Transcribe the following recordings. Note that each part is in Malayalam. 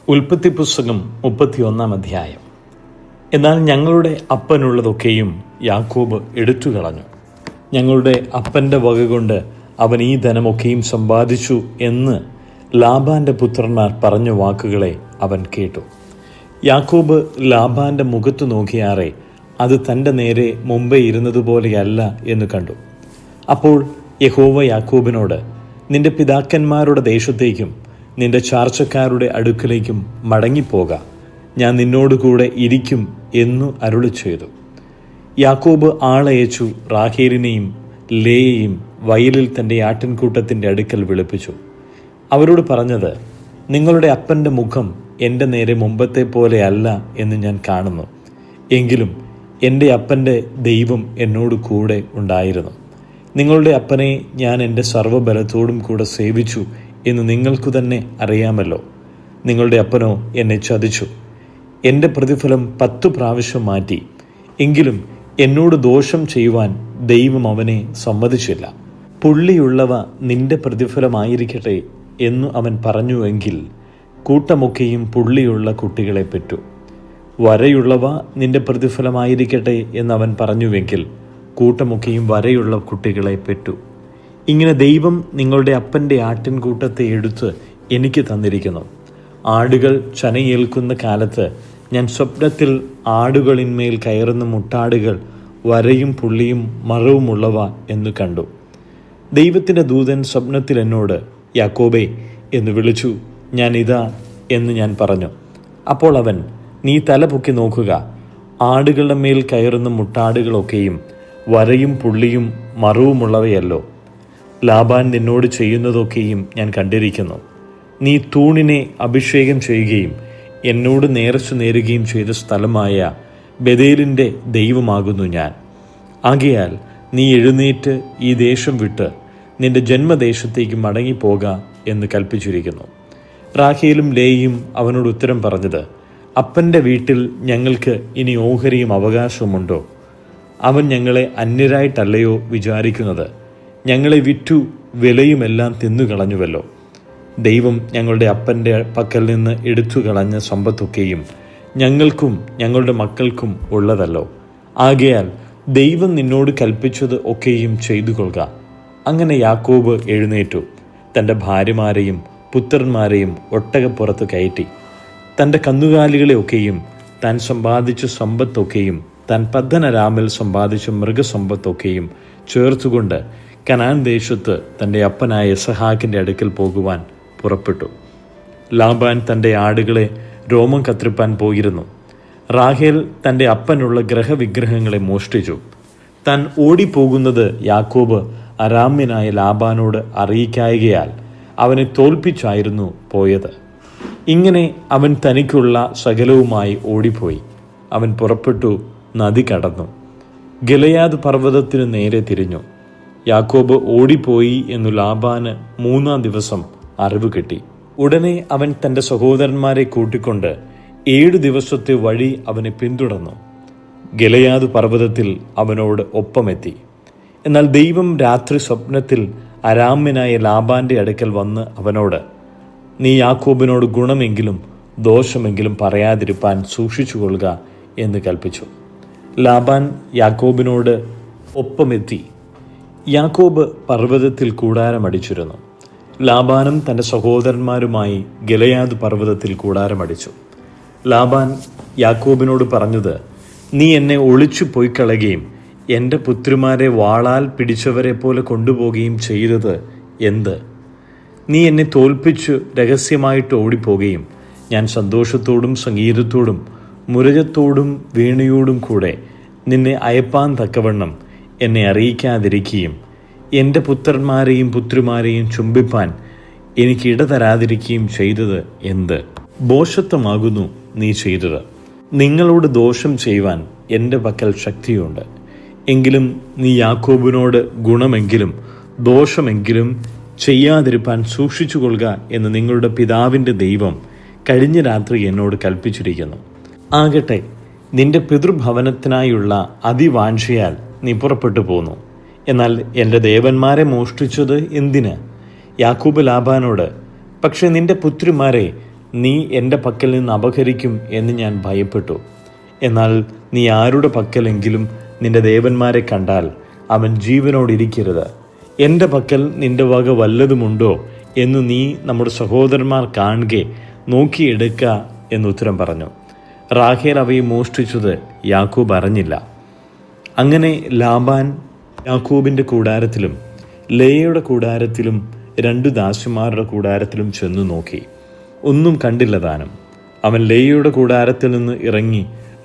ഉൽപ്പത്തി പുസ്തകം 31 അധ്യായം. എന്നാൽ ഞങ്ങളുടെ അപ്പനുള്ളതൊക്കെയും യാക്കോബ് എടുത്തുകളഞ്ഞു. ഞങ്ങളുടെ അപ്പൻ്റെ വകകൊണ്ട് അവൻ ഈ ധനമൊക്കെയും സമ്പാദിച്ചു എന്ന് ലാബാൻ്റെ പുത്രന്മാർ പറഞ്ഞ വാക്കുകളെ അവൻ കേട്ടു. യാക്കോബ് ലാബാൻ്റെ മുഖത്ത് നോക്കിയാറെ അത് തൻ്റെ നേരെ മുമ്പേ ഇരുന്നതുപോലെയല്ല എന്ന് കണ്ടു. അപ്പോൾ യഹോവ യാക്കോബിനോട്, നിന്റെ പിതാക്കന്മാരുടെ ദേശത്തേക്കും നിന്റെ ചാർച്ചക്കാരുടെ അടുക്കലേക്കും മടങ്ങിപ്പോക, ഞാൻ നിന്നോടുകൂടെ ഇരിക്കും എന്നു അരുളി ചെയ്തു. യാക്കോബ് ആളയച്ചു റാഹേലിനെയും ലേയെയും വയലിൽ തൻ്റെ ആട്ടിൻകൂട്ടത്തിൻ്റെ അടുക്കൽ വിളിപ്പിച്ചു. അവരോട് പറഞ്ഞത്, നിങ്ങളുടെ അപ്പൻ്റെ മുഖം എൻ്റെ നേരെ മുമ്പത്തെ പോലെ അല്ല എന്ന് ഞാൻ കാണുന്നു. എങ്കിലും എൻ്റെ അപ്പൻ്റെ ദൈവം എന്നോട് കൂടെ ഉണ്ടായിരുന്നു. നിങ്ങളുടെ അപ്പനെ ഞാൻ എൻ്റെ സർവ്വബലത്തോടും കൂടെ സേവിച്ചു എന്ന് നിങ്ങൾക്കു തന്നെ അറിയാമല്ലോ. നിങ്ങളുടെ അപ്പനോ എന്നെ ചതിച്ചു, എൻ്റെ പ്രതിഫലം 10 പ്രാവശ്യം മാറ്റി. എങ്കിലും എന്നോട് ദോഷം ചെയ്യുവാൻ ദൈവം അവനെ സമ്മതിച്ചില്ല. പുള്ളിയുള്ളവ നിന്റെ പ്രതിഫലമായിരിക്കട്ടെ എന്നു അവൻ പറഞ്ഞുവെങ്കിൽ കൂട്ടമൊക്കെയും പുള്ളിയുള്ള കുട്ടികളെ പെറ്റു. വരയുള്ളവ നിന്റെ പ്രതിഫലമായിരിക്കട്ടെ എന്നവൻ പറഞ്ഞുവെങ്കിൽ കൂട്ടമൊക്കെയും വരയുള്ള കുട്ടികളെ പെറ്റു. ഇങ്ങനെ ദൈവം നിങ്ങളുടെ അപ്പൻ്റെ ആട്ടിൻകൂട്ടത്തെ എടുത്ത് എനിക്ക് തന്നിരിക്കുന്നു. ആടുകൾ ചനയേൽക്കുന്ന കാലത്ത് ഞാൻ സ്വപ്നത്തിൽ ആടുകളിന്മേൽ കയറുന്ന മുട്ടാടുകൾ വരയും പുള്ളിയും മറവുമുള്ളവ എന്ന് കണ്ടു. ദൈവത്തിൻ്റെ ദൂതൻ സ്വപ്നത്തിൽ എന്നോട്, യാക്കോബേ എന്ന് വിളിച്ചു. ഞാൻ ഇതാ എന്ന് ഞാൻ പറഞ്ഞു. അപ്പോൾ അവൻ, നീ തല പൊക്കി നോക്കുക, ആടുകളുടെ മേൽ കയറുന്ന മുട്ടാടുകളൊക്കെയും വരയും പുള്ളിയും മറവുമുള്ളവയല്ലോ. ലാബാൻ നിന്നോട് ചെയ്യുന്നതൊക്കെയും ഞാൻ കണ്ടിരിക്കുന്നു. നീ തൂണിനെ അഭിഷേകം ചെയ്യുകയും എന്നോട് നേർച്ച നേരുകയും ചെയ്ത സ്ഥലമായ ബേഥേലിൻ്റെ ദൈവമാകുന്നു ഞാൻ. ആകയാൽ നീ എഴുന്നേറ്റ് ഈ ദേശം വിട്ട് നിന്റെ ജന്മദേശത്തേക്ക് മടങ്ങിപ്പോക എന്ന് കൽപ്പിച്ചിരിക്കുന്നു. റാഹേലും ലേയും അവനോട് ഉത്തരം പറഞ്ഞത്, അപ്പൻ്റെ വീട്ടിൽ ഞങ്ങൾക്ക് ഇനി ഓഹരിയും അവകാശവുമുണ്ടോ? അവൻ ഞങ്ങളെ അന്യരായിട്ടല്ലയോ വിചാരിക്കുന്നത്? ഞങ്ങളെ വിറ്റു വിലയുമെല്ലാം തിന്നുകളഞ്ഞുവല്ലോ. ദൈവം ഞങ്ങളുടെ അപ്പൻ്റെ പക്കൽ നിന്ന് എടുത്തു കളഞ്ഞ സമ്പത്തൊക്കെയും ഞങ്ങൾക്കും ഞങ്ങളുടെ മക്കൾക്കും ഉള്ളതല്ലോ. ആകയാൽ ദൈവം നിന്നോട് കൽപ്പിച്ചത് ഒക്കെയും ചെയ്തു കൊള്ളുക. അങ്ങനെ യാക്കോബ് എഴുന്നേറ്റു, തൻ്റെ ഭാര്യമാരെയും പുത്രന്മാരെയും ഒട്ടകപ്പുറത്ത് കയറ്റി. തൻ്റെ കന്നുകാലികളെയൊക്കെയും താൻ സമ്പാദിച്ച സമ്പത്തൊക്കെയും താൻ പദ്ദനരാമിൽ സമ്പാദിച്ച മൃഗസമ്പത്തൊക്കെയും ചേർത്തുകൊണ്ട് കനാൻ ദേശത്ത് തൻ്റെ അപ്പനായ യിസ്ഹാക്കിൻ്റെ അടുക്കൽ പോകുവാൻ പുറപ്പെട്ടു. ലാബാൻ തൻ്റെ ആടുകളെ രോമം കത്രിപ്പാൻ പോയിരുന്നു. റാഹേൽ തൻ്റെ അപ്പനുള്ള ഗ്രഹവിഗ്രഹങ്ങളെ മോഷ്ടിച്ചു. താൻ ഓടിപ്പോകുന്നത് യാക്കോബ് അരാമ്യനായ ലാബാനോട് അറിയിക്കായകയാൽ അവനെ തോൽപ്പിച്ചായിരുന്നു പോയത്. ഇങ്ങനെ അവൻ തനിക്കുള്ള സകലവുമായി ഓടിപ്പോയി. അവൻ പുറപ്പെട്ടു നദി കടന്നു ഗിലെയാദ് പർവ്വതത്തിനു നേരെ തിരിഞ്ഞു. യാക്കോബ് ഓടിപ്പോയി എന്നു ലാബാന് 3-ാം ദിവസം അറിവ് കിട്ടി. ഉടനെ അവൻ തൻ്റെ സഹോദരന്മാരെ കൂട്ടിക്കൊണ്ട് 7 ദിവസത്തെ വഴി അവനെ പിന്തുടർന്നു. ഗിലെയാദ് പർവ്വതത്തിൽ അവനോട് ഒപ്പമെത്തി. എന്നാൽ ദൈവം രാത്രി സ്വപ്നത്തിൽ അരാമ്യനായ ലാബാന്റെ അടുക്കൽ വന്ന് അവനോട്, നീ യാക്കോബിനോട് ഗുണമെങ്കിലും ദോഷമെങ്കിലും പറയാതിരിപ്പാൻ സൂക്ഷിച്ചുകൊള്ളുക എന്ന് കൽപ്പിച്ചു. ലാബാൻ യാക്കോബിനോട് ഒപ്പമെത്തി. യാക്കോബ് പർവ്വതത്തിൽ കൂടാരമടിച്ചിരുന്നു. ലാബാനും തൻ്റെ സഹോദരന്മാരുമായി ഗിലെയാദ് പർവ്വതത്തിൽ കൂടാരമടിച്ചു. ലാബാൻ യാക്കോബിനോട് പറഞ്ഞത്, നീ എന്നെ ഒളിച്ചു പോയിക്കളയുകയും എൻ്റെ പുത്രിമാരെ വാളാൽ പിടിച്ചവരെ പോലെ കൊണ്ടുപോകുകയും ചെയ്തത് എന്ത്? നീ എന്നെ തോൽപ്പിച്ചു രഹസ്യമായിട്ട് ഓടിപ്പോകുകയും ഞാൻ സന്തോഷത്തോടും സംഗീതത്തോടും മുരജത്തോടും വീണയോടും കൂടെ നിന്നെ അയപ്പാൻ തക്കവണ്ണം എന്നെ അറിയിക്കാതിരിക്കുകയും എൻ്റെ പുത്രന്മാരെയും പുത്രിമാരെയും ചുംബിപ്പാൻ എനിക്ക് ഇടതരാതിരിക്കുകയും ചെയ്തത് എന്ത്? ഭോഷത്വമാകുന്നു നീ ചെയ്തത്. നിങ്ങളോട് ദോഷം ചെയ്യുവാൻ എൻ്റെ പക്കൽ ശക്തിയുണ്ട്. എങ്കിലും നീ യാക്കോബിനോട് ഗുണമെങ്കിലും ദോഷമെങ്കിലും ചെയ്യാതിരിപ്പാൻ സൂക്ഷിച്ചു കൊള്ളുക എന്ന് നിങ്ങളുടെ പിതാവിൻ്റെ ദൈവം കഴിഞ്ഞ രാത്രി എന്നോട് കൽപ്പിച്ചിരിക്കുന്നു. ആകട്ടെ, നിന്റെ പിതൃഭവനത്തിനായുള്ള അതിവാഞ്ഛയാൽ നീ പുറപ്പെട്ടു പോന്നു. എന്നാൽ എൻ്റെ ദേവന്മാരെ മോഷ്ടിച്ചത് എന്തിന്? യാക്കോബ് ലാബാനോട്, പക്ഷെ നിന്റെ പുത്രിമാരെ നീ എൻ്റെ പക്കൽ നിന്ന് അപഹരിക്കും എന്ന് ഞാൻ ഭയപ്പെട്ടു. എന്നാൽ നീ ആരുടെ പക്കലെങ്കിലും നിന്റെ ദേവന്മാരെ കണ്ടാൽ അവൻ ജീവനോടിരിക്കരുത്. എൻ്റെ പക്കൽ നിന്റെ വക വല്ലതുമുണ്ടോ എന്ന് നീ നമ്മുടെ സഹോദരന്മാർ കാണുകെ നോക്കിയെടുക്ക എന്നുത്തരം പറഞ്ഞു. റാഹേൽ അവയെ മോഷ്ടിച്ചത് യാക്കോബ് അറിഞ്ഞില്ല. അങ്ങനെ ലാബാൻ യാക്കോബിൻ്റെ കൂടാരത്തിലും ലേയയുടെ കൂടാരത്തിലും 2 ദാസിമാരുടെ കൂടാരത്തിലും ചെന്നു നോക്കി. ഒന്നും കണ്ടില്ല താനും. അവൻ ലേയയുടെ കൂടാരത്തിൽ നിന്ന് ഇറങ്ങി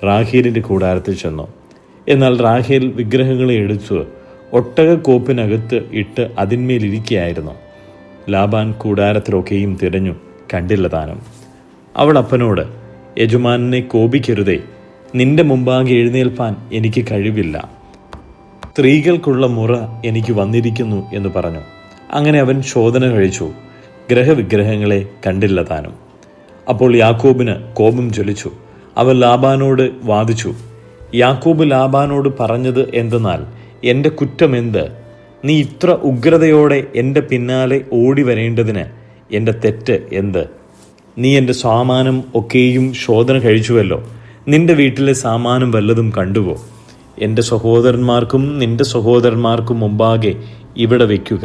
റാഹേലിൻ്റെ കൂടാരത്തിൽ ചെന്നു. എന്നാൽ റാഹേൽ വിഗ്രഹങ്ങളെ എടുത്ത് ഒട്ടകക്കോപ്പിനകത്ത് ഇട്ട് അതിന്മേലിരിക്കുകയായിരുന്നു. ലാബാൻ കൂടാരത്തിലൊക്കെയും തിരഞ്ഞു, കണ്ടില്ല താനും. അവൾ അപ്പനോട്, യജമാനെ കോപിക്കരുതേ, നിന്റെ മുമ്പാകെ എഴുന്നേൽപ്പാൻ എനിക്ക് കഴിവില്ല. സ്ത്രീകൾക്കുള്ള മുറ എനിക്ക് വന്നിരിക്കുന്നു എന്ന് പറഞ്ഞു. അങ്ങനെ അവൻ ശോധന കഴിച്ചു, ഗ്രഹവിഗ്രഹങ്ങളെ കണ്ടില്ല താനും. അപ്പോൾ യാക്കോബിന് കോപം ജ്വലിച്ചു. അവൻ ലാബാനോട് വാദിച്ചു. യാക്കോബ് ലാബാനോട് പറഞ്ഞത് എന്തെന്നാൽ, എൻ്റെ കുറ്റമെന്ത്? നീ ഇത്ര ഉഗ്രതയോടെ എൻ്റെ പിന്നാലെ ഓടി വരേണ്ടതിന് എൻ്റെ തെറ്റ് എന്ത്? നീ എൻ്റെ സാമാനം ഒക്കെയും ശോധന കഴിച്ചുവല്ലോ. നിന്റെ വീട്ടിലെ സാമാനം വല്ലതും കണ്ടുവോ? എൻ്റെ സഹോദരന്മാർക്കും നിന്റെ സഹോദരന്മാർക്കും മുമ്പാകെ ഇവിടെ വയ്ക്കുക.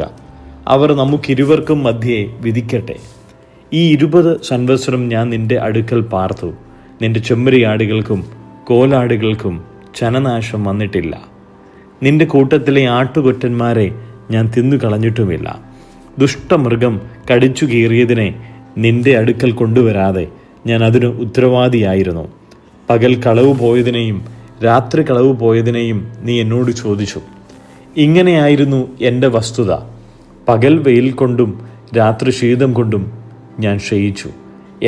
അവർ നമുക്കിരുവർക്കും മധ്യേ വിധിക്കട്ടെ. ഈ 20 സംവത്സരം ഞാൻ നിന്റെ അടുക്കൽ പാർത്തു. നിന്റെ ചെമ്മരിയാടുകൾക്കും കോലാടുകൾക്കും ചനനാശം വന്നിട്ടില്ല. നിന്റെ കൂട്ടത്തിലെ ആട്ടുകൊറ്റന്മാരെ ഞാൻ തിന്നുകളഞ്ഞിട്ടുമില്ല. ദുഷ്ടമൃഗം കടിച്ചു കീറിയതിനെ നിന്റെ അടുക്കൽ കൊണ്ടുവരാതെ ഞാൻ അതിന് ഉത്തരവാദിയായിരുന്നു. പകൽ കളവ് പോയതിനെയും രാത്രി കളവ് പോയതിനെയും നീ എന്നോട് ചോദിച്ചു. ഇങ്ങനെയായിരുന്നു എൻ്റെ വസ്തുത. പകൽ വെയിൽ കൊണ്ടും രാത്രി ശീതം കൊണ്ടും ഞാൻ ക്ഷയിച്ചു.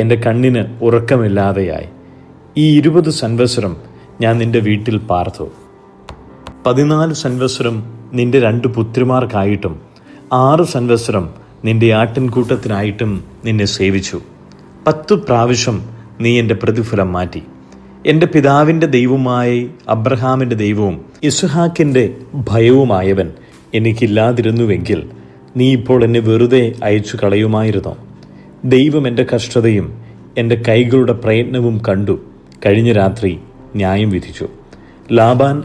എൻ്റെ കണ്ണിന് ഉറക്കമില്ലാതെയായി. ഈ 20 സംവത്സരം ഞാൻ നിന്റെ വീട്ടിൽ പാർത്തു. 14 സംവത്സരം നിന്റെ 2 പുത്രിമാർക്കായിട്ടും 6 സംവത്സരം നിന്റെ ആട്ടിൻകൂട്ടത്തിനായിട്ടും നിന്നെ സേവിച്ചു. 10 പ്രാവശ്യം നീ എൻ്റെ പ്രതിഫലം മാറ്റി. എൻ്റെ പിതാവിൻ്റെ ദൈവമായി അബ്രഹാമിൻ്റെ ദൈവവും ഇസ്ഹാക്കിൻ്റെ ഭയവുമായവൻ എനിക്കില്ലാതിരുന്നുവെങ്കിൽ നീ ഇപ്പോൾ എന്നെ വെറുതെ അയച്ചു കളയുമായിരുന്നോ? ദൈവം എൻ്റെ കഷ്ടതയും എൻ്റെ കൈകളുടെ പ്രയത്നവും കണ്ടു കഴിഞ്ഞ രാത്രി ന്യായം വിധിച്ചു. ലാബാൻ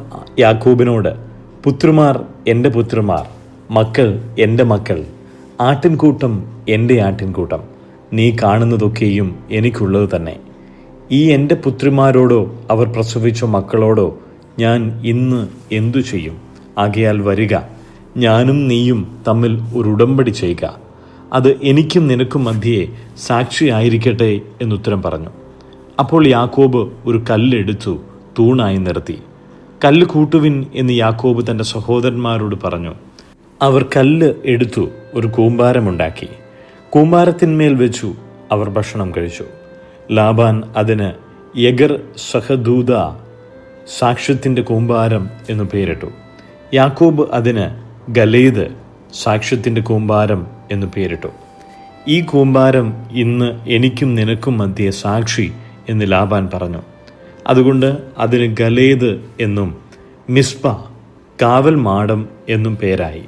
യാക്കോബിനോട്, പുത്രിമാർ എൻ്റെ പുത്രിമാർ, മക്കൾ എൻ്റെ മക്കൾ, ആട്ടിൻകൂട്ടം എൻ്റെ ആട്ടിൻകൂട്ടം, നീ കാണുന്നതൊക്കെയും എനിക്കുള്ളത് തന്നെ. ഈ എൻ്റെ പുത്രിമാരോടോ അവർ പ്രസവിച്ച മക്കളോടോ ഞാൻ ഇന്ന് എന്തു ചെയ്യും? ആകയാൽ വരിക, ഞാനും നീയും തമ്മിൽ ഒരു ഉടമ്പടി ചെയ്യുക. അത് എനിക്കും നിനക്കും മധ്യേ സാക്ഷിയായിരിക്കട്ടെ എന്നുത്തരം പറഞ്ഞു. അപ്പോൾ യാക്കോബ് ഒരു കല്ലെടുത്തു തൂണായി നിർത്തി. കല്ല് കൂട്ടുവിൻ എന്ന് യാക്കോബ് തൻ്റെ സഹോദരന്മാരോട് പറഞ്ഞു. അവർ കല്ല് എടുത്തു ഒരു കൂമ്പാരമുണ്ടാക്കി. കൂമ്പാരത്തിന്മേൽ വെച്ചു അവർ ഭക്ഷണം കഴിച്ചു. ലാബാൻ അതിന് യഗർ സഹദൂത, സാക്ഷ്യത്തിൻ്റെ കൂമ്പാരം എന്നു പേരിട്ടു. യാക്കോബ് അതിന് ഗലേദ്, സാക്ഷ്യത്തിൻ്റെ കൂമ്പാരം എന്നു പേരിട്ടു. ഈ കൂമ്പാരം ഇന്ന് എനിക്കും നിനക്കും മധ്യേ സാക്ഷി എന്ന് ലാബാൻ പറഞ്ഞു. അതുകൊണ്ട് അതിന് ഗലേദ് എന്നും മിസ്പ, കാവൽ മാടം എന്നും പേരായി.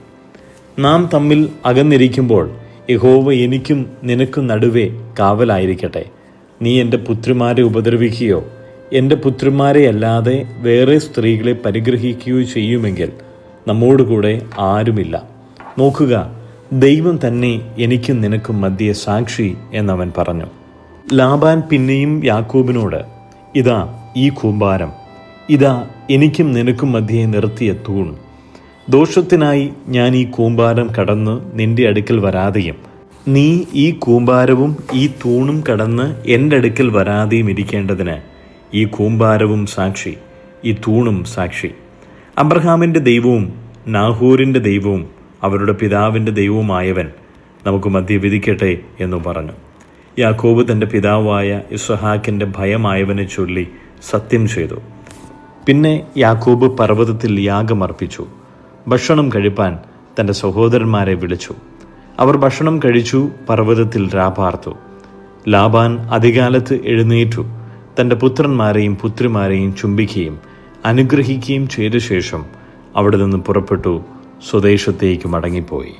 നാം തമ്മിൽ അകന്നിരിക്കുമ്പോൾ യഹോവ എനിക്കും നിനക്കും നടുവേ കാവലായിരിക്കട്ടെ. നീ എൻ്റെ പുത്രിമാരെ ഉപദ്രവിക്കുകയോ എൻ്റെ പുത്രിമാരെ അല്ലാതെ വേറെ സ്ത്രീകളെ പരിഗ്രഹിക്കുകയോ ചെയ്യുമെങ്കിൽ നമ്മോടുകൂടെ ആരുമില്ല. നോക്കുക, ദൈവം തന്നെ എനിക്കും നിനക്കും മധ്യേ സാക്ഷി എന്നവൻ പറഞ്ഞു. ലാബാൻ പിന്നെയും യാക്കോബിനോട്, ഇതാ ഈ കൂമ്പാരം, ഇതാ എനിക്കും നിനക്കും മധ്യേ നിർത്തിയ തൂൺ. ദോഷത്തിനായി ഞാൻ ഈ കൂമ്പാരം കടന്ന് നിന്റെ അടുക്കൽ വരാതെയും നീ ഈ കൂമ്പാരവും ഈ തൂണും കടന്ന് എൻ്റെ അടുക്കൽ വരാതെയും ഇരിക്കേണ്ടതിന് ഈ കൂമ്പാരവും സാക്ഷി, ഈ തൂണും സാക്ഷി. അബ്രഹാമിൻ്റെ ദൈവവും നാഹൂരിൻ്റെ ദൈവവും അവരുടെ പിതാവിൻ്റെ ദൈവവുമായവൻ നമുക്ക് മധ്യ വിധിക്കട്ടെ എന്നു പറഞ്ഞു. യാക്കോബ് തൻ്റെ പിതാവായ ഇസ്ഹാക്കിൻ്റെ ഭയമായവനെ ചൊല്ലി സത്യം ചെയ്തു. പിന്നെ യാക്കോബ് പർവ്വതത്തിൽ യാഗമർപ്പിച്ചു. ഭക്ഷണം കഴിപ്പാൻ തൻ്റെ സഹോദരന്മാരെ വിളിച്ചു. അവർ ഭക്ഷണം കഴിച്ചു, പർവ്വതത്തിൽ രാപാർത്തു. ലാബാൻ അതികാലത്ത് എഴുന്നേറ്റു തൻ്റെ പുത്രന്മാരെയും പുത്രിമാരെയും ചുംബിക്കുകയും അനുഗ്രഹിക്കുകയും ചെയ്ത ശേഷം അവിടെ നിന്ന് പുറപ്പെട്ടു സ്വദേശത്തേക്ക് മടങ്ങിപ്പോയി.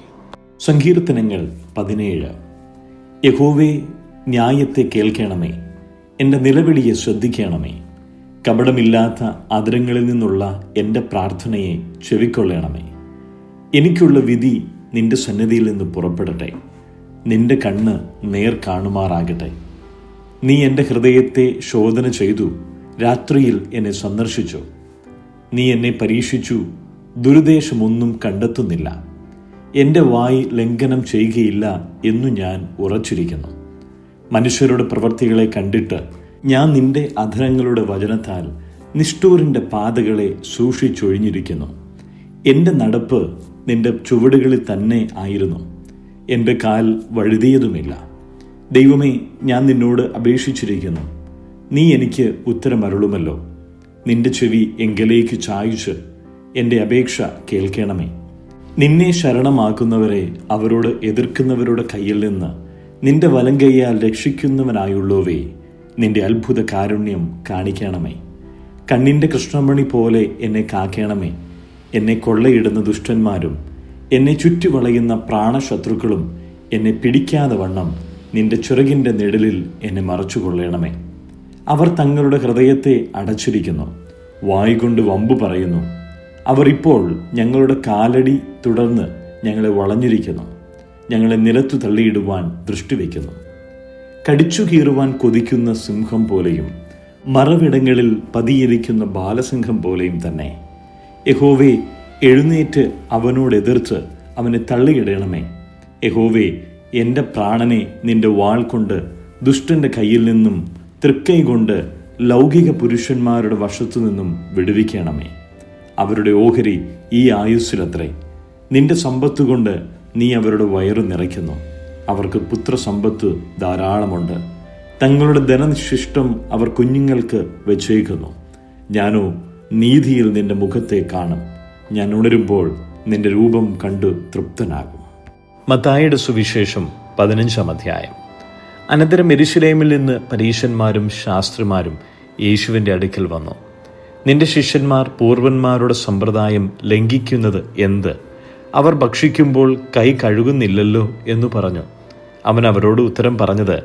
സങ്കീർത്തനങ്ങൾ 17. യഹോവേ, ന്യായത്തെ കേൾക്കണമേ. എൻ്റെ നിലവിളിയെ ശ്രദ്ധിക്കണമേ. കപടമില്ലാത്ത അധരങ്ങളിൽ നിന്നുള്ള എൻ്റെ പ്രാർത്ഥനയെ ചെവിക്കൊള്ളണമേ. എനിക്കുള്ള വിധി നിന്റെ സന്നിധിയിൽ നിന്ന് പുറപ്പെടട്ടെ. നിന്റെ കണ്ണ് നേർ കാണുമാറാകട്ടെ. നീ എൻ്റെ ഹൃദയത്തെ ശോധന ചെയ്തു, രാത്രിയിൽ എന്നെ സന്ദർശിച്ചു. നീ എന്നെ പരീക്ഷിച്ചു, ദുരുദ്ദേശമൊന്നും കണ്ടെത്തുന്നില്ല. എൻ്റെ വായ് ലംഘനം ചെയ്യുകയില്ല എന്നു ഞാൻ ഉറച്ചിരിക്കുന്നു. മനുഷ്യരുടെ പ്രവൃത്തികളെ കണ്ടിട്ട് ഞാൻ നിന്റെ അധരങ്ങളുടെ വചനത്താൽ നിഷ്ഠൂരിൻ്റെ പാതകളെ സൂക്ഷിച്ചൊഴിഞ്ഞിരിക്കുന്നു. എൻ്റെ നടപ്പ് നിന്റെ ചുവടുകളിൽ തന്നെ ആയിരുന്നു. എൻ്റെ കാൽ വഴുതിയതുമില്ല. ദൈവമേ, ഞാൻ നിന്നോട് അപേക്ഷിച്ചിരിക്കുന്നു. നീ എനിക്ക് ഉത്തരമരുളുമല്ലോ. നിന്റെ ചെവി എങ്കിലേക്ക് ചായ്ച്ച് എൻ്റെ അപേക്ഷ കേൾക്കണമേ. നിന്നെ ശരണമാക്കുന്നവരെ അവരോട് എതിർക്കുന്നവരുടെ കയ്യിൽ നിന്ന് നിന്റെ വലങ്കയ്യാൽ രക്ഷിക്കുന്നവനായുള്ളവേ, നിന്റെ അത്ഭുത കാരുണ്യം കാണിക്കണമേ. കണ്ണിൻ്റെ കൃഷ്ണമണി പോലെ എന്നെ കാക്കണമേ. എന്നെ കൊള്ളയിടുന്ന ദുഷ്ടന്മാരും എന്നെ ചുറ്റിവളയുന്ന പ്രാണശത്രുക്കളും എന്നെ പിടിക്കാതെ വണ്ണം നിന്റെ ചിറകിൻ്റെ നിഴലിൽ എന്നെ മറച്ചുകൊള്ളണമേ. അവർ തങ്ങളുടെ ഹൃദയത്തെ അടച്ചിരിക്കുന്നു, വായ്കൊണ്ട് വമ്പു പറയുന്നു. അവർ ഇപ്പോൾ ഞങ്ങളുടെ കാലടി തുടർന്ന് ഞങ്ങളെ വളഞ്ഞിരിക്കുന്നു. ഞങ്ങളെ നിലത്തു തള്ളിയിടുവാൻ ദൃഷ്ടിവെക്കുന്നു. കടിച്ചു കീറുവാൻ കൊതിക്കുന്ന സിംഹം പോലെയും മറവിടങ്ങളിൽ പതിയിരിക്കുന്ന ബാലസിംഹം പോലെയും തന്നെ. യഹോവേ, എഴുന്നേറ്റ് അവനോട് എതിർത്ത് അവനെ തള്ളിയിടണമേ. യഹോവേ, എൻ്റെ പ്രാണനെ നിന്റെ വാൾ കൊണ്ട് ദുഷ്ടന്റെ കയ്യിൽ നിന്നും തൃക്കൈ കൊണ്ട് ലൗകിക പുരുഷന്മാരുടെ വശത്തു നിന്നും വിടുവിക്കണമേ. അവരുടെ ഓഹരി ഈ ആയുസ്സിലത്രേ. നിന്റെ സമ്പത്തുകൊണ്ട് നീ അവരുടെ വയറു നിറയ്ക്കുന്നു. അവർക്ക് പുത്രസമ്പത്ത് ധാരാളമുണ്ട്. തങ്ങളുടെ ധനശിഷ്ടം അവർ കുഞ്ഞുങ്ങൾക്ക് വെച്ചേക്കുന്നു. ഞാനോ നീതിയിൽ നിന്റെ മുഖത്തെ കാണും. ഞാൻ ഉണരുമ്പോൾ നിന്റെ രൂപം കണ്ടു തൃപ്തനാകും. മത്തായിയുടെ സുവിശേഷം 15-ാം അധ്യായം. അനന്തരം യെരൂശലേമിൽ നിന്ന് പരീശന്മാരും ശാസ്ത്രിമാരും യേശുവിൻ്റെ അടുക്കൽ വന്നു. നിന്റെ ശിഷ്യന്മാർ പൂർവന്മാരുടെ സമ്പ്രദായം ലംഘിക്കുന്നത് എന്ത്? അവർ ഭക്ഷിക്കുമ്പോൾ കൈ കഴുകുന്നില്ലല്ലോ എന്ന് പറഞ്ഞു. അവൻ അവരോട് ഉത്തരം പറഞ്ഞത്,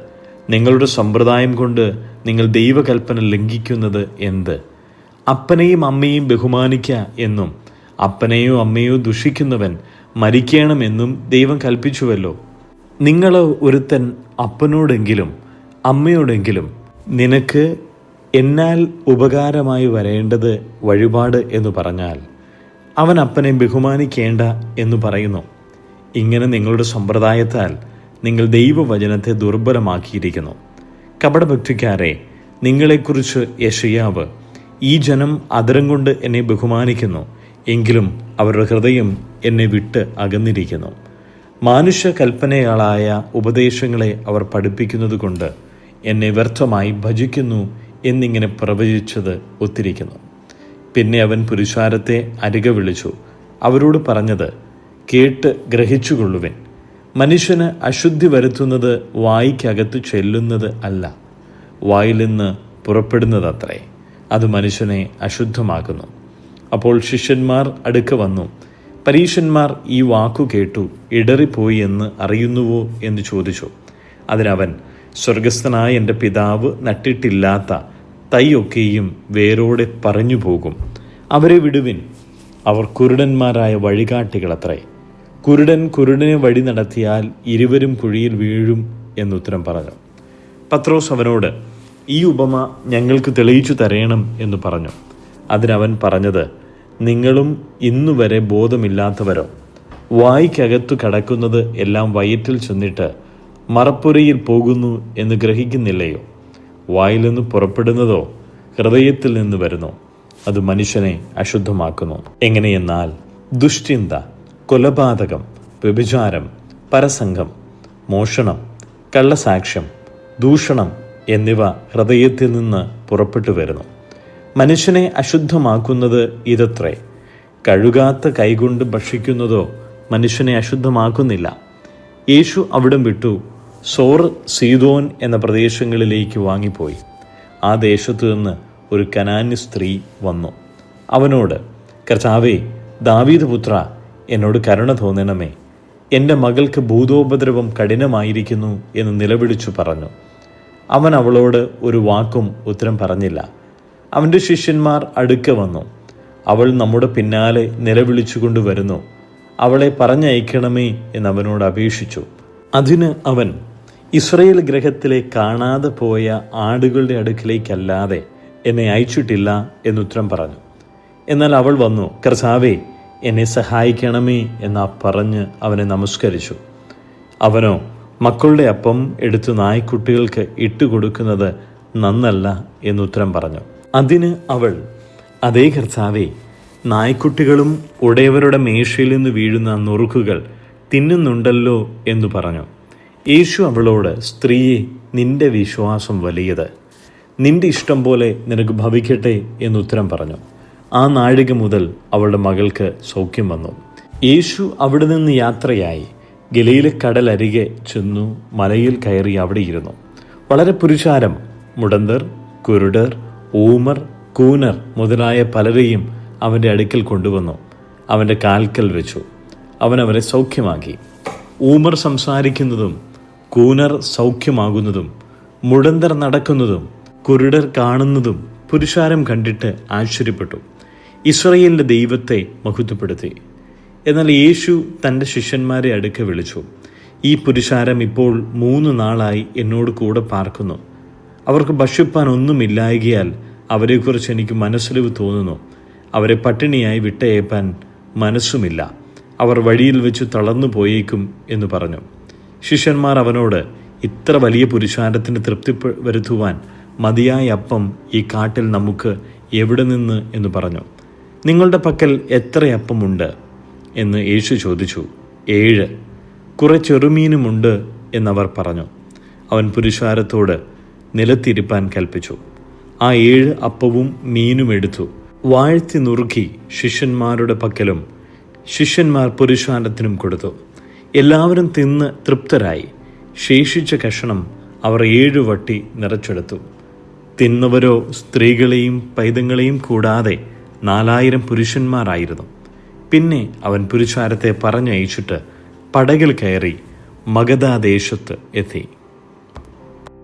നിങ്ങളുടെ സമ്പ്രദായം കൊണ്ട് നിങ്ങൾ ദൈവകൽപ്പന ലംഘിക്കുന്നത് എന്ത്? അപ്പനെയും അമ്മയും ബഹുമാനിക്കുക എന്നും അപ്പനെയോ അമ്മയോ ദുഷിക്കുന്നവൻ മരിക്കണമെന്നും ദൈവം കൽപ്പിച്ചുവല്ലോ. നിങ്ങൾ ഒരുത്തൻ അപ്പനോടെങ്കിലും അമ്മയോടെങ്കിലും നിനക്ക് എന്നാൽ ഉപകാരമായി വരേണ്ടത് വഴിപാട് എന്ന് പറഞ്ഞാൽ അവൻ അപ്പനെ ബഹുമാനിക്കേണ്ട എന്ന് പറയുന്നു. ഇങ്ങനെ നിങ്ങളുടെ സമ്പ്രദായത്താൽ നിങ്ങൾ ദൈവവചനത്തെ ദുർബലമാക്കിയിരിക്കുന്നു. കപടഭക്തിക്കാരെ, നിങ്ങളെക്കുറിച്ച് യെശയ്യാവ്, ഈ ജനം അധരം കൊണ്ട് എന്നെ ബഹുമാനിക്കുന്നു, എങ്കിലും അവരുടെ ഹൃദയം എന്നെ വിട്ട് അകന്നിരിക്കുന്നു. മാനുഷ്യ കൽപ്പനകളായ ഉപദേശങ്ങളെ അവർ പഠിപ്പിക്കുന്നത് കൊണ്ട് എന്നെ വ്യർത്ഥമായി ഭജിക്കുന്നു എന്നിങ്ങനെ പ്രവചിച്ചത് ഒത്തിരിക്കുന്നു. പിന്നെ അവൻ പുരുഷാരത്തെ അരികെ വിളിച്ചു അവരോട് പറഞ്ഞത്, കേട്ട് ഗ്രഹിച്ചുകൊള്ളുവിൻ. മനുഷ്യന് അശുദ്ധി വരുത്തുന്നത് വായ്ക്കകത്ത് ചെല്ലുന്നത് അല്ല, വായിൽ നിന്ന് പുറപ്പെടുന്നതത്രേ. അത് മനുഷ്യനെ അശുദ്ധമാക്കുന്നു. അപ്പോൾ ശിഷ്യന്മാർ അടുക്ക വന്നു. പരീശന്മാർ ഈ വാക്കു കേട്ടു ഇടറിപ്പോയി എന്ന് അറിയുന്നുവോ എന്ന് ചോദിച്ചു. അതിനവൻ, സ്വർഗസ്ഥനായ എൻ്റെ പിതാവ് നട്ടിട്ടില്ലാത്ത തൈയൊക്കെയും വേരോടെ പറഞ്ഞു പോകും. അവരെ വിടുവിൻ, അവർ കുരുടന്മാരായ വഴികാട്ടികളത്രേ. കുരുടൻ കുരുടനെ വഴി നടത്തിയാൽ ഇരുവരും കുഴിയിൽ വീഴും എന്നുത്തരം പറഞ്ഞു. പത്രോസ് അവനോട്, ഈ ഉപമ ഞങ്ങൾക്ക് തെളിയിച്ചു തരേണം എന്ന് പറഞ്ഞു. അതിനവൻ പറഞ്ഞത്, നിങ്ങളും ഇന്നുവരെ ബോധമില്ലാത്തവരോ? വായ്ക്കകത്തു കടക്കുന്നത് എല്ലാം വയറ്റിൽ ചെന്നിട്ട് മറപ്പുരയിൽ പോകുന്നു എന്ന് ഗ്രഹിക്കുന്നില്ലയോ? വായിൽ നിന്ന് പുറപ്പെടുന്നതോ ഹൃദയത്തിൽ നിന്ന് വരുന്നു, അത് മനുഷ്യനെ അശുദ്ധമാക്കുന്നു. എങ്ങനെയെന്നാൽ ദുശ്ചിന്ത, കൊലപാതകം, വ്യഭിചാരം, പരസംഗം, മോഷണം, കള്ളസാക്ഷ്യം, ദൂഷണം എന്നിവ ഹൃദയത്തിൽ നിന്ന് പുറപ്പെട്ടു വരുന്നു. മനുഷ്യനെ അശുദ്ധമാക്കുന്നത് ഇതത്രേ. കഴുകാത്ത കൈകൊണ്ട് ഭക്ഷിക്കുന്നതോ മനുഷ്യനെ അശുദ്ധമാക്കുന്നില്ല. യേശു അവിടം വിട്ടു സോർ, സീദോൻ എന്ന പ്രദേശങ്ങളിലേക്ക് വാങ്ങിപ്പോയി. ആ ദേശത്തു നിന്ന് ഒരു കനാന്യ സ്ത്രീ വന്നു. അവനോട്, കർത്താവേ, ദാവീദ് പുത്ര, എന്നോട് കരുണ തോന്നണമേ, എൻ്റെ മകൾക്ക് ഭൂതോപദ്രവം കഠിനമായിരിക്കുന്നു എന്ന് നിലവിളിച്ചു പറഞ്ഞു. അവൻ അവളോട് ഒരു വാക്കും ഉത്തരം പറഞ്ഞില്ല. അവൻ്റെ ശിഷ്യന്മാർ അടുക്കെ വന്നു. അവൾ നമ്മുടെ പിന്നാലെ നിലവിളിച്ചുകൊണ്ട് വരുന്നു, അവളെ പറഞ്ഞയക്കണമേ എന്നവനോട് അപേക്ഷിച്ചു. അതിന് അവൻ, ഇസ്രായേൽ ഗൃഹത്തിലെ കാണാതെ പോയ ആടുകളുടെ അടുക്കിലേക്കല്ലാതെ എന്നെ അയച്ചിട്ടില്ല എന്നുത്തരം പറഞ്ഞു. എന്നാൽ അവൾ വന്നു, കർത്താവേ, എന്നെ സഹായിക്കണമേ എന്ന് പറഞ്ഞ് അവനെ നമസ്കരിച്ചു. അവനോ, മക്കളുടെ അപ്പം എടുത്തു നായ്ക്കുട്ടികൾക്ക് ഇട്ടുകൊടുക്കുന്നത് നന്നല്ല എന്നുത്തരം പറഞ്ഞു. അതിന് അവൾ, അതേ കർത്താവേ, നായ്ക്കുട്ടികളും ഉടയവരുടെ മേശയിൽ നിന്ന് വീഴുന്ന നുറുക്കുകൾ തിന്നുന്നുണ്ടല്ലോ എന്നു പറഞ്ഞു. യേശു അവളോട്, സ്ത്രീയെ, നിന്റെ വിശ്വാസം വലിയത്, നിന്റെ ഇഷ്ടം പോലെ നിനക്ക് ഭവിക്കട്ടെ എന്നുത്തരം പറഞ്ഞു. ആ നാഴിക മുതൽ അവളുടെ മകൾക്ക് സൗഖ്യം വന്നു. യേശു അവിടെ നിന്ന് യാത്രയായി ഗലീല കടലരികെ ചെന്നു മലയിൽ കയറി അവിടെ ഇരുന്നു. വളരെ പുരുഷാരം, മുടന്തർ, കുരുടർ, ഊമർ, കൂനർ മുതലായ പലരെയും അവൻ്റെ അടുക്കൽ കൊണ്ടുവന്നു അവൻ്റെ കാൽക്കൽ വെച്ചു. അവൻ അവരെ സൗഖ്യമാക്കി. ഊമർ സംസാരിക്കുന്നതും കൂനർ സൗഖ്യമാകുന്നതും മുടന്തർ നടക്കുന്നതും കുരുടർ കാണുന്നതും പുരുഷാരം കണ്ടിട്ട് ആശ്ചര്യപ്പെട്ടു, ഇസ്രായേലിൻ്റെ ദൈവത്തെ മഹത്വപ്പെടുത്തി. എന്നാൽ യേശു തൻ്റെ ശിഷ്യന്മാരെ അടുക്ക വിളിച്ചു, ഈ പുരുഷാരം ഇപ്പോൾ 3 നാളായി എന്നോട് കൂടെ പാർക്കുന്നു. അവർക്ക് ഭക്ഷിപ്പാൻ ഒന്നുമില്ലായകയാൽ അവരെക്കുറിച്ച് എനിക്ക് മനസ്സലിവ് തോന്നുന്നു. അവരെ പട്ടിണിയായി വിട്ടയപ്പാൻ മനസ്സുമില്ല. അവർ വഴിയിൽ വെച്ച് തളർന്നു പോയേക്കും എന്ന് പറഞ്ഞു. ശിഷ്യന്മാർ അവനോട്, ഇത്ര വലിയ പുരുഷാരത്തിന് തൃപ്തി വരുത്തുവാൻ മതിയായ അപ്പം ഈ കാട്ടിൽ നമുക്ക് എവിടെ നിന്ന് എന്ന് പറഞ്ഞു. നിങ്ങളുടെ പക്കൽ എത്ര അപ്പമുണ്ട് എന്ന് യേശു ചോദിച്ചു. 7. കുറെ ചെറുമീനുമുണ്ട് എന്നവർ പറഞ്ഞു. അവൻ പുരുഷാരത്തോട് നിലത്തിരിപ്പാൻ കൽപ്പിച്ചു. ആ 7 അപ്പവും മീനും എടുത്തു വാഴ്ത്തി നുറുക്കി ശിഷ്യന്മാരുടെ പക്കലും ശിഷ്യന്മാർ പുരുഷാരത്തിനും കൊടുത്തു. എല്ലാവരും തിന്ന് തൃപ്തരായി. ശേഷിച്ച കഷണം അവർ 7 വട്ടി നിറച്ചെടുത്തു. തിന്നവരോ സ്ത്രീകളെയും പൈതങ്ങളെയും കൂടാതെ 4000 പുരുഷന്മാരായിരുന്നു. പിന്നെ അവൻ പുരുഷാരത്തെ പറഞ്ഞയച്ചിട്ട് പടകിൽ കയറി മഗദാ ദേശത്ത് എത്തി.